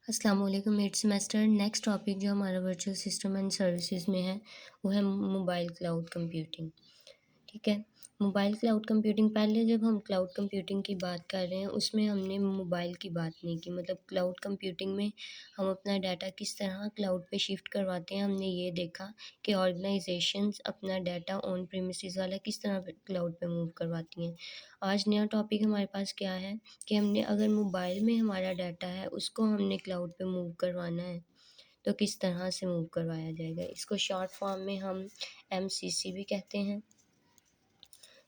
अस्सलाम वालेकुम mid semester. Next topic जो हमारा वर्चुअल सिस्टम एंड सर्विसेज में है वो है मोबाइल क्लाउड कंप्यूटिंग। ठीक है, मोबाइल क्लाउड कंप्यूटिंग, पहले जब हम क्लाउड कंप्यूटिंग की बात कर रहे हैं उसमें हमने मोबाइल की बात नहीं की। मतलब क्लाउड कंप्यूटिंग में हम अपना डाटा किस तरह क्लाउड पे शिफ्ट करवाते हैं, हमने ये देखा कि ऑर्गेनाइजेशंस अपना डाटा ऑन प्रीमिसेस वाला किस तरह क्लाउड पे मूव करवाती हैं। आज नया टॉपिक हमारे पास क्या है कि हमने अगर मोबाइल में हमारा डाटा है उसको हमने क्लाउड पे मूव करवाना है तो किस तरह से मूव करवाया जाएगा। इसको शॉर्ट फॉर्म में हम MCC भी कहते हैं।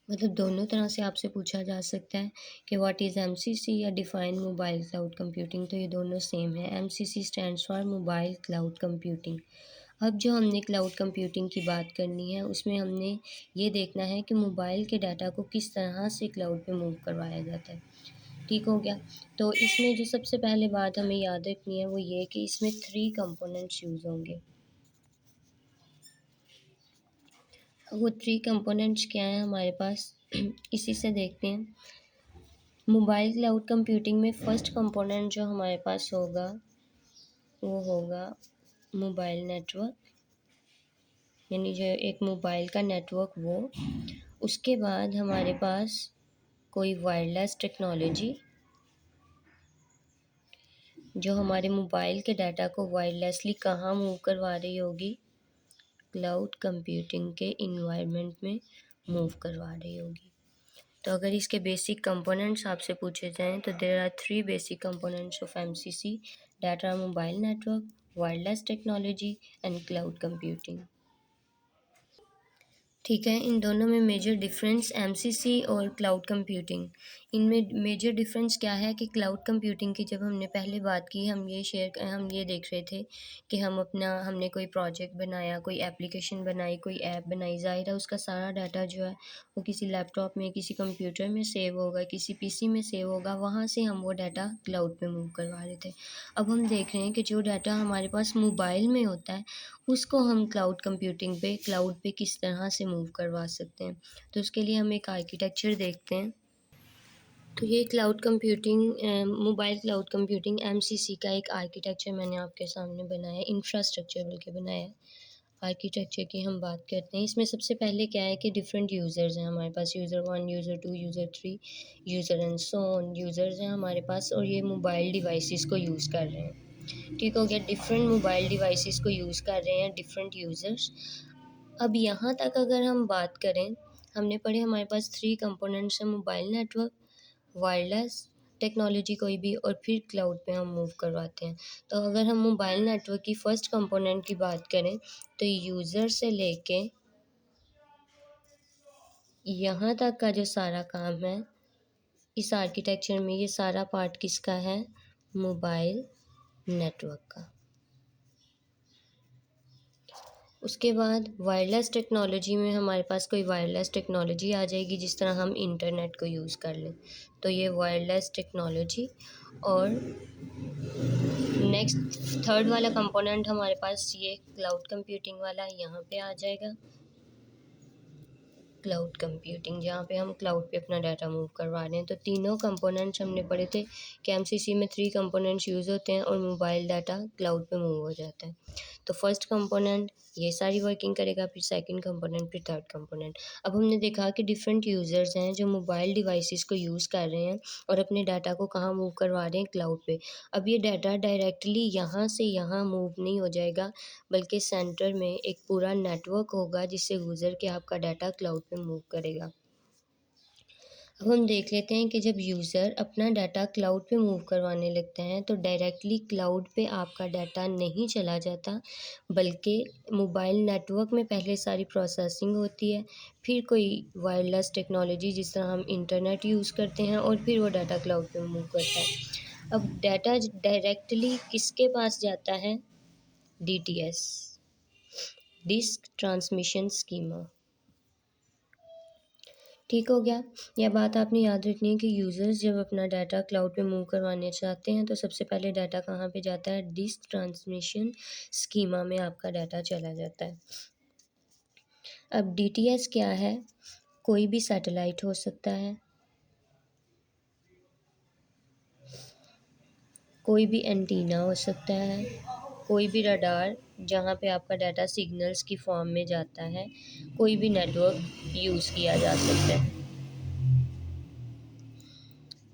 मतलब दोनों तरह से आपसे पूछा जा सकता है कि व्हाट इज़ MCC या डिफाइन मोबाइल क्लाउड कंप्यूटिंग, तो ये दोनों सेम है। MCC stands for mobile cloud computing. अब जो हमने क्लाउड कंप्यूटिंग की बात करनी है उसमें हमने ये देखना है कि मोबाइल के डाटा को किस तरह से क्लाउड पे मूव करवाया जाता है। ठीक हो गया। तो इसमें जो सबसे पहले बात हमें याद रखनी है वो ये कि इसमें 3 कंपोनेंट्स यूज़ होंगे। वो 3 कंपोनेंट्स क्या हैं हमारे पास इसी से देखते हैं। मोबाइल क्लाउड कंप्यूटिंग में फर्स्ट कंपोनेंट जो हमारे पास होगा वो होगा मोबाइल नेटवर्क, यानी जो एक मोबाइल का नेटवर्क वो। उसके बाद हमारे पास कोई वायरलेस टेक्नोलॉजी जो हमारे मोबाइल के डाटा को वायरलेसली कहाँ मूव करवा रही होगी, क्लाउड कंप्यूटिंग के इन्वायरमेंट में मूव करवा रही होगी। तो अगर इसके बेसिक कंपोनेंट्स आपसे पूछे जाएं तो there are 3 basic components of MCC, data mobile network, wireless technology and cloud computing. ठीक है, इन दोनों में मेजर डिफरेंस MCC और क्लाउड कंप्यूटिंग, इनमें मेजर डिफरेंस क्या है कि क्लाउड कंप्यूटिंग की जब हमने पहले बात की हम ये देख रहे थे कि हमने कोई प्रोजेक्ट बनाया, कोई एप्लीकेशन बनाई, कोई ऐप बनाई, ज़ाहिर है उसका सारा डाटा जो है वो किसी लैपटॉप में, किसी कंप्यूटर में सेव होगा, किसी PC में सेव होगा, वहाँ से हम वो डाटा क्लाउड पे मूव करवा रहे थे। अब हम देख रहे हैं कि जो डाटा हमारे पास मोबाइल में होता है उसको हम क्लाउड पे किस तरह से मूव करवा सकते हैं। तो उसके लिए हम एक आर्किटेक्चर देखते हैं। तो ये cloud computing, mobile cloud computing MCC का एक आर्किटेक्चर मैंने आपके सामने बनाया है, इंफ्रास्ट्रक्चर बल्कि बनाया है। आर्किटेक्चर की हम बात करते हैं। इसमें सबसे पहले क्या है कि डिफरेंट यूज़र्स हैं हमारे पास, user 1, user 2, user 3, user and so on users हैं हमारे पास, और ये मोबाइल डिवाइसेस को यूज़ कर रहे हैं। ठीक हो गया, डिफरेंट मोबाइल डिवाइसेस को यूज़ कर रहे हैं डिफरेंट यूज़र्स। अब यहाँ तक अगर हम बात करें, हमने पढ़े हमारे पास 3 कंपोनेंट्स हैं, मोबाइल नेटवर्क, वायरलेस टेक्नोलॉजी कोई भी, और फिर क्लाउड पे हम मूव करवाते हैं। तो अगर हम मोबाइल नेटवर्क की फ़र्स्ट कंपोनेंट की बात करें तो यूज़र से लेके यहाँ तक का जो सारा काम है इस आर्किटेक्चर में, ये सारा पार्ट किसका है, मोबाइल नेटवर्क का। उसके बाद वायरलेस टेक्नोलॉजी में हमारे पास कोई वायरलेस टेक्नोलॉजी आ जाएगी, जिस तरह हम इंटरनेट को यूज़ कर लें, तो ये वायरलेस टेक्नोलॉजी। और नेक्स्ट थर्ड वाला कंपोनेंट हमारे पास ये क्लाउड कंप्यूटिंग वाला यहाँ पे आ जाएगा। क्लाउड कंप्यूटिंग, जहाँ पे हम क्लाउड पे अपना डाटा मूव करवा रहे हैं। तो तीनों कंपोनेंट्स हमने पढ़े थे कि MCC में 3 कंपोनेंट्स यूज़ होते हैं और मोबाइल डाटा क्लाउड पे मूव हो जाता है। तो फर्स्ट कंपोनेंट ये सारी वर्किंग करेगा, फिर सेकंड कंपोनेंट, फिर थर्ड कंपोनेंट। अब हमने देखा कि डिफरेंट यूज़र्स हैं जो मोबाइल डिवाइसेस को यूज़ कर रहे हैं और अपने डाटा को कहाँ मूव करवा रहे हैं, क्लाउड पे। अब ये डाटा डायरेक्टली यहाँ से यहाँ मूव नहीं हो जाएगा, बल्कि सेंटर में एक पूरा नेटवर्क होगा जिससे गुजर के आपका डाटा क्लाउड पे मूव करेगा। अब हम देख लेते हैं कि जब यूज़र अपना डाटा क्लाउड पे मूव करवाने लगता है तो डायरेक्टली क्लाउड पे आपका डाटा नहीं चला जाता, बल्कि मोबाइल नेटवर्क में पहले सारी प्रोसेसिंग होती है, फिर कोई वायरलेस टेक्नोलॉजी जिस तरह हम इंटरनेट यूज़ करते हैं, और फिर वो डाटा क्लाउड पे मूव करता है। अब डाटा डायरेक्टली किसके पास जाता है, DTS, डिस्क ट्रांसमिशन स्कीमा। ठीक हो गया। यह बात आपने याद रखनी है कि यूज़र्स जब अपना डाटा क्लाउड पे मूव करवाने चाहते हैं तो सबसे पहले डाटा कहाँ पे जाता है, डिस्क ट्रांसमिशन स्कीमा में आपका डाटा चला जाता है। अब DTS क्या है, कोई भी सैटेलाइट हो सकता है, कोई भी एंटीना हो सकता है, कोई भी रडार जहाँ पे आपका डाटा सिग्नल्स की फॉर्म में जाता है, कोई भी नेटवर्क यूज़ किया जा सकता है।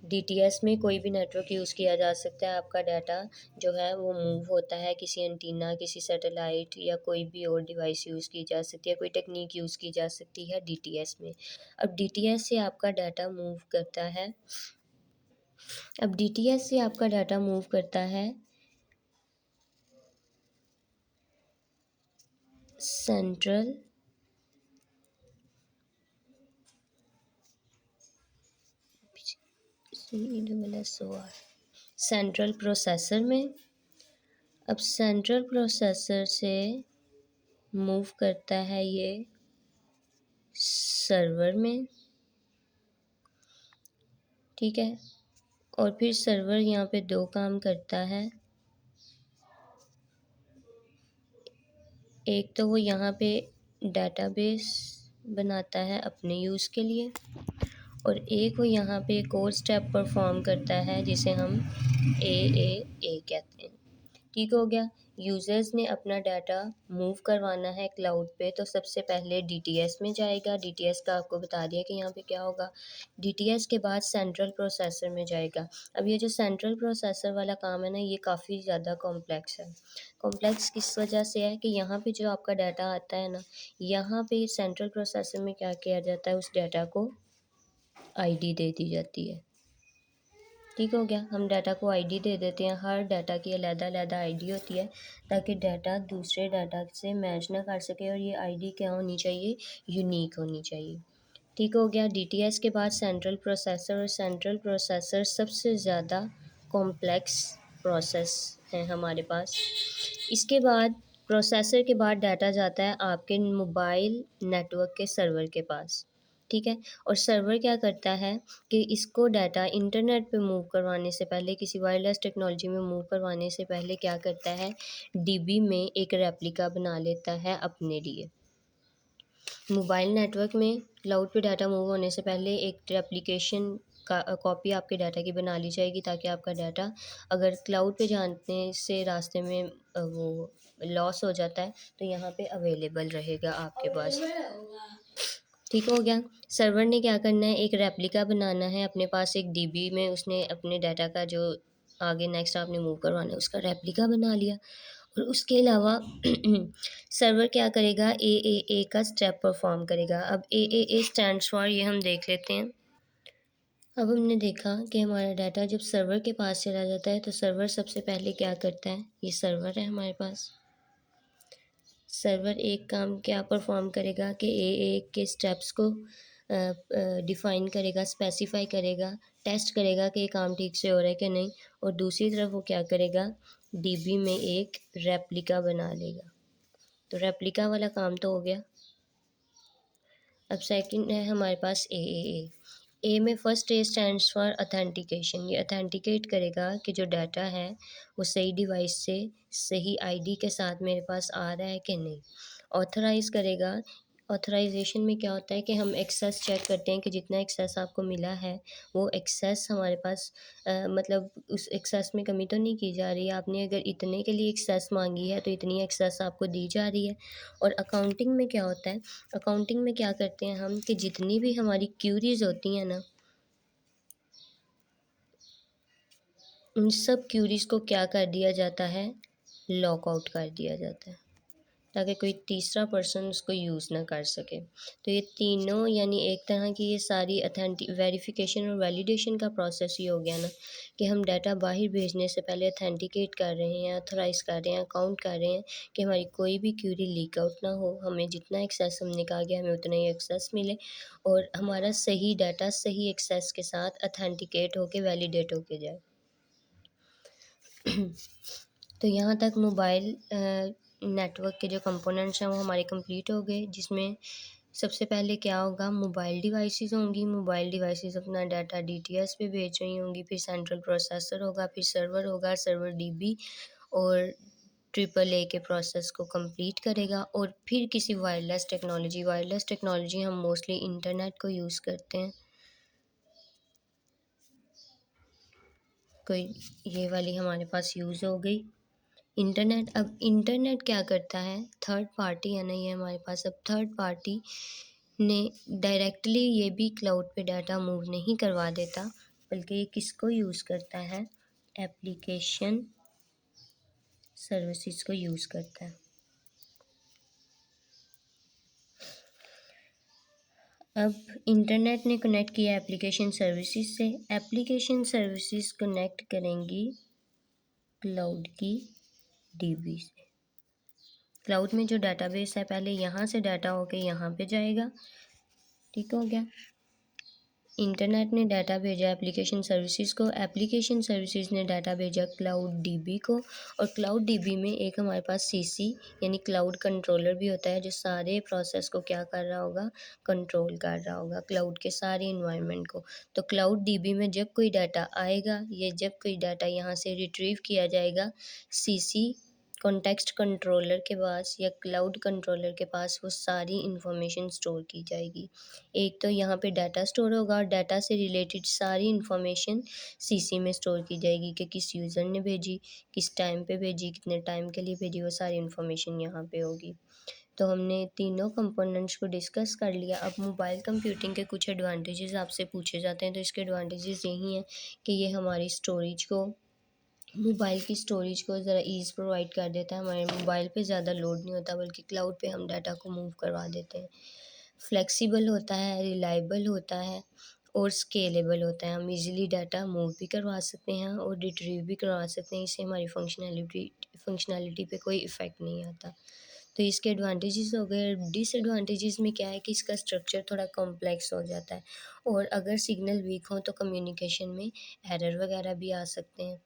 डीटीएस में कोई भी नेटवर्क यूज़ किया जा सकता है। आपका डाटा जो है वो मूव होता है, किसी एंटीना, किसी सैटेलाइट या कोई भी और डिवाइस यूज़ की जा सकती है, कोई टेक्निक यूज़ की जा सकती है डीटीएस में। अब डीटीएस से आपका डाटा मूव करता है अब डीटीएस से आपका डाटा मूव करता है सेंट्रल CESSOR सेंट्रल प्रोसेसर में। अब सेंट्रल प्रोसेसर से मूव करता है ये सर्वर में, ठीक है। और फिर सर्वर यहाँ पे दो काम करता है। एक तो वो यहाँ पे डेटाबेस बनाता है अपने यूज़ के लिए, और एक वो यहाँ पे एक और स्टेप परफॉर्म करता है जिसे हम ए कहते हैं। ठीक हो गया। यूज़र्स ने अपना डाटा मूव करवाना है क्लाउड पे, तो सबसे पहले डीटीएस में जाएगा। डीटीएस का आपको बता दिया कि यहाँ पे क्या होगा। डीटीएस के बाद सेंट्रल प्रोसेसर में जाएगा। अब ये जो सेंट्रल प्रोसेसर वाला काम है ना, ये काफ़ी ज़्यादा कॉम्प्लेक्स है। कॉम्प्लेक्स किस वजह से है कि यहाँ पे जो आपका डाटा आता है ना, यहाँ पे सेंट्रल प्रोसेसर में क्या किया जाता है, उस डाटा को आईडी दे दी जाती है। ठीक हो गया। हम डाटा को आईडी दे देते हैं। हर डाटा की अलग-अलग आईडी होती है ताकि डाटा दूसरे डाटा से मैच ना कर सके, और ये आईडी क्या होनी चाहिए, यूनिक होनी चाहिए। ठीक हो गया। डीटीएस के बाद सेंट्रल प्रोसेसर, और सेंट्रल प्रोसेसर सबसे ज़्यादा कॉम्प्लेक्स प्रोसेस है हमारे पास। इसके बाद प्रोसेसर के बाद डाटा जाता है आपके मोबाइल नेटवर्क के सर्वर के पास, ठीक है। और सर्वर क्या करता है कि इसको डाटा इंटरनेट पे मूव करवाने से पहले, किसी वायरलेस टेक्नोलॉजी में मूव करवाने से पहले क्या करता है, डीबी में एक रेप्लिका बना लेता है अपने लिए। मोबाइल नेटवर्क में क्लाउड पे डाटा मूव होने से पहले एक रेप्लिकेशन का कॉपी आपके डाटा की बना ली जाएगी, ताकि आपका डाटा अगर क्लाउड पे जाने से रास्ते में वो लॉस हो जाता है तो यहाँ पे अवेलेबल रहेगा आपके पास। ठीक हो गया। सर्वर ने क्या करना है, एक रेप्लिका बनाना है अपने पास, एक डीबी में उसने अपने डाटा का जो आगे नेक्स्ट आपने मूव करवाना है उसका रेप्लिका बना लिया। और उसके अलावा सर्वर क्या करेगा, ए का स्टेप परफॉर्म करेगा। अब ए स्टैंड्स फॉर, ये हम देख लेते हैं। अब हमने देखा कि हमारा डाटा जब सर्वर के पास चला जाता है तो सर्वर सबसे पहले क्या करता है, ये सर्वर है हमारे पास। सर्वर एक काम क्या परफॉर्म करेगा कि ए के स्टेप्स को डिफ़ाइन करेगा, स्पेसिफाई करेगा, टेस्ट करेगा कि ये काम ठीक से हो रहा है कि नहीं। और दूसरी तरफ वो क्या करेगा, डीबी में एक रेप्लिका बना लेगा। तो रेप्लिका वाला काम तो हो गया। अब सेकंड है हमारे पास ए में first A stands for authentication. ये अथेंटिकेट करेगा कि जो डाटा है वो सही डिवाइस से सही आईडी के साथ मेरे पास आ रहा है कि नहीं। ऑथराइज़ करेगा। ऑथराइजेशन में क्या होता है कि हम एक्सेस चेक करते हैं कि जितना एक्सेस आपको मिला है वो एक्सेस हमारे पास मतलब उस एक्सेस में कमी तो नहीं की जा रही है। आपने अगर इतने के लिए एक्सेस मांगी है तो इतनी एक्सेस आपको दी जा रही है। और अकाउंटिंग में क्या होता है, अकाउंटिंग में क्या करते हैं हम कि जितनी भी हमारी क्यूरीज होती हैं ना, उन सब क्यूरीज को क्या कर दिया जाता है, लॉक आउट कर दिया जाता है, ताकि कोई तीसरा पर्सन उसको यूज़ ना कर सके। तो ये तीनों यानी एक तरह की ये सारी अथेंटिक वेरिफिकेशन और वैलिडेशन का प्रोसेस ही हो गया ना, कि हम डाटा बाहर भेजने से पहले अथेंटिकेट कर रहे हैं, ऑथराइज कर रहे हैं, अकाउंट कर रहे हैं कि हमारी कोई भी क्यूरी लीक आउट ना हो, हमें जितना एक्सेस हमने कहा गया हमें उतना ही एक्सेस मिले, और हमारा सही डाटा सही एक्सेस के साथ अथेंटिकेट होके वैलिडेट होके जाए। तो यहाँ तक मोबाइल नेटवर्क के जो कंपोनेंट्स हैं वो हमारे कंप्लीट हो गए, जिसमें सबसे पहले क्या होगा, मोबाइल डिवाइसेस होंगी। मोबाइल डिवाइसेस अपना डाटा डीटीएस पे भेज रही होंगी, फिर सेंट्रल प्रोसेसर होगा, फिर सर्वर होगा, सर्वर डीबी और ट्रिपल ए के प्रोसेस को कंप्लीट करेगा, और फिर किसी वायरलेस टेक्नोलॉजी हम मोस्टली इंटरनेट को यूज़ करते हैं। कोई ये वाली हमारे पास यूज़ हो गई। इंटरनेट, अब इंटरनेट क्या करता है, थर्ड पार्टी है ना, ये हमारे पास अब थर्ड पार्टी ने डायरेक्टली ये भी क्लाउड पे डाटा मूव नहीं करवा देता, बल्कि ये किसको यूज़ करता है, एप्लीकेशन सर्विसेज को यूज़ करता है। अब इंटरनेट ने कनेक्ट किया एप्लीकेशन सर्विसेज से, एप्लीकेशन सर्विसेज कनेक्ट करेंगी क्लाउड की डीबी से। क्लाउड में जो डाटाबेस है, पहले यहाँ से डाटा होके यहाँ पे जाएगा, ठीक हो गया। इंटरनेट ने डाटा भेजा एप्लीकेशन सर्विसेज को, एप्लीकेशन सर्विसेज ने डाटा भेजा क्लाउड डीबी को, और क्लाउड डीबी में एक हमारे पास सीसी यानी क्लाउड कंट्रोलर भी होता है, जो सारे प्रोसेस को क्या कर रहा होगा, कंट्रोल कर रहा होगा, क्लाउड के सारे इन्वायरमेंट को। तो क्लाउड डीबी में जब कोई डाटा आएगा, ये जब कोई डाटा यहाँ से रिट्रीव किया जाएगा, सीसी कॉन्टेक्स्ट कंट्रोलर के पास या क्लाउड कंट्रोलर के पास वो सारी इन्फॉर्मेशन स्टोर की जाएगी। एक तो यहाँ पे डाटा स्टोर होगा, और डाटा से रिलेटेड सारी इन्फॉर्मेशन सीसी में स्टोर की जाएगी कि किस यूज़र ने भेजी, किस टाइम पे भेजी, कितने टाइम के लिए भेजी, वो सारी इन्फॉर्मेशन यहाँ पे होगी। तो हमने तीनों कंपोनेंट्स को डिस्कस कर लिया। अब मोबाइल कंप्यूटिंग के कुछ एडवांटेजेस आपसे पूछे जाते हैं, तो इसके एडवांटेजेस यही हैं कि ये हमारी स्टोरेज को, मोबाइल की स्टोरेज को ज़रा ईज़ प्रोवाइड कर देता है, हमारे मोबाइल पे ज़्यादा लोड नहीं होता, बल्कि क्लाउड पे हम डाटा को मूव करवा देते हैं। फ्लेक्सिबल होता है, रिलायबल होता है, और स्केलेबल होता है। हम इजीली डाटा मूव भी करवा सकते हैं और रिट्रीव भी करवा सकते हैं, इससे हमारी फंक्शनैलिटी पे कोई इफ़ेक्ट नहीं आता। तो इसके एडवांटेजेस हो गए। डिसएडवांटेजेस में क्या है कि इसका स्ट्रक्चर थोड़ा कॉम्प्लेक्स हो जाता है, और अगर सिग्नल वीक हो तो कम्युनिकेशन में एरर वगैरह भी आ सकते हैं।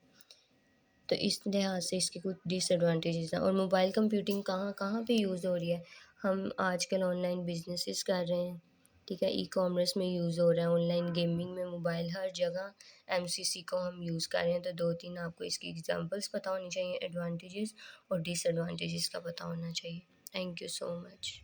तो इस लिहाज से इसके कुछ डिसएडवांटेजेस हैं। और मोबाइल कंप्यूटिंग कहाँ कहाँ पे यूज़ हो रही है, हम आजकल ऑनलाइन बिजनेसेस कर रहे हैं, ठीक है, ई कॉमर्स में यूज़ हो रहा है, ऑनलाइन गेमिंग में मोबाइल, हर जगह एमसीसी को हम यूज़ कर रहे हैं। तो दो तीन आपको इसकी एग्जांपल्स पता होनी चाहिए, एडवांटेजेस और डिसएडवांटेजेस का पता होना चाहिए। Thank you so much.